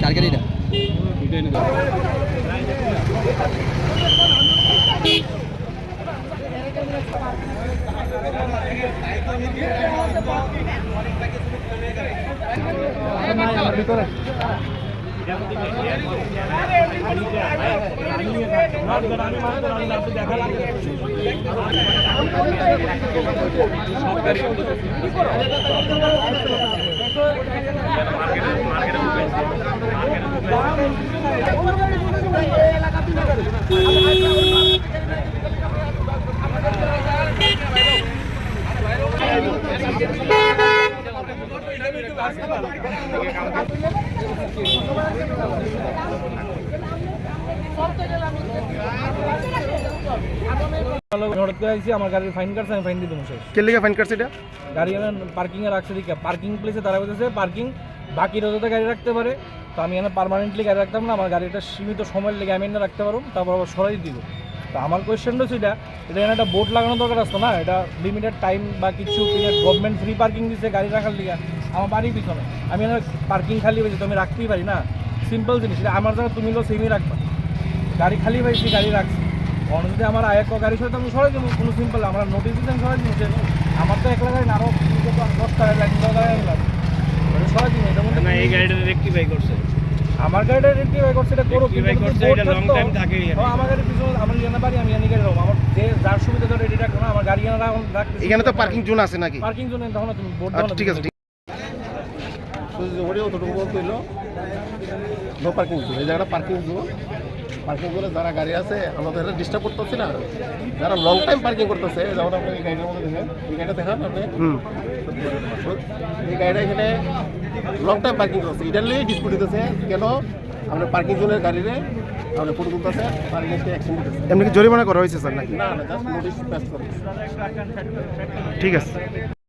কার গাড়িটা? ভিতরে হঠাৎ করে আইসি আমার গাড়ির ফাইন কাটছে, আমি ফাইন দিয়ে দেবো শেষ। কে লিখে ফাইন কাটছে এটা? গাড়ি পার্কিং এ রাখছে দিকে, পার্কিং প্লেসে তারা বলতেছে পার্কিং বাকি রোজাতে গাড়ি রাখতে পারে, তো আমি এখানে পার্মানেন্টলি গাড়ি রাখতাম না, আমার গাড়িটা সীমিত সময়ের লেগে আমি এনে রাখতে পারবো, তারপর আবার সরাই দিব। তো আমার কোয়েশ্চেনটা হচ্ছে এটা এখানে একটা বোর্ড লাগানো দরকার আসতো না, এটা লিমিটেড টাইম বা কিছু গভর্নমেন্ট ফ্রি পার্কিং দিচ্ছে গাড়ি রাখার লিগে আমার বাড়ির পিছনে, আমি এখানে পার্কিং খালি হয়েছে তো আমি রাখতেই পারি না। সিম্পল জিনিস, এটা আমার জায়গায় তুমি সেমই রাখবা, গাড়ি খালি হয়েছি গাড়ি রাখছি, অন্য যদি আমার আয়েক গাড়ির সাথে আমি সরাই দেবো, কোনো সিম্পল আমরা নোটিস দিতে সরাই দিচ্ছি। আমার তো একলা গাড়ি না, আরও 10 টাকা লাগে, 10 টাকা লাগে সরাই দিন। এটার মধ্যে এই গাড়িটা রেক্টিফাই করছে, আমার গাড়িটা রেক্টিফাই করছে, এটা করো, লং টাইম থাকে। আমার গাড়ির পিছনে আমার জানা পারি, আমি এনে গাড়ি রাখবো, আমার যে যার সুবিধা ধরে রেডি রাখবো না, আমার গাড়ি এনে রাখতে। এখানে তো পার্কিং জোন আছে নাকি? পার্কিং জোন তখন তুমি বোর্ড আচ্ছা ঠিক আছে, নো পার্কিং জোন। এই জায়গাটা পার্কিং জোন, পার্কিং করে যারা গাড়ি আছে আমাদের এটা ডিস্টার্ব করতেছি না, যারা লং টাইম পার্কিং করতেছে, যেমন আপনি এই গাড়িটার মধ্যে দেখেন, এই গাড়িটা দেখান আপনি, এই গাড়িটা এখানে লং টাইম পার্কিং করছে, এটার লিয়ে ডিসপিউট হতেছে কেন আপনার পার্কিং জোনের গাড়িরে আপনার ফটো তুলতেছে, পার্কিং অ্যাকশন দিতেছে। এমনি কি জরিমানা করা হয়েছে স্যার নাকি? না না, জাস্ট নোটিশ পাস করা। ঠিক আছে।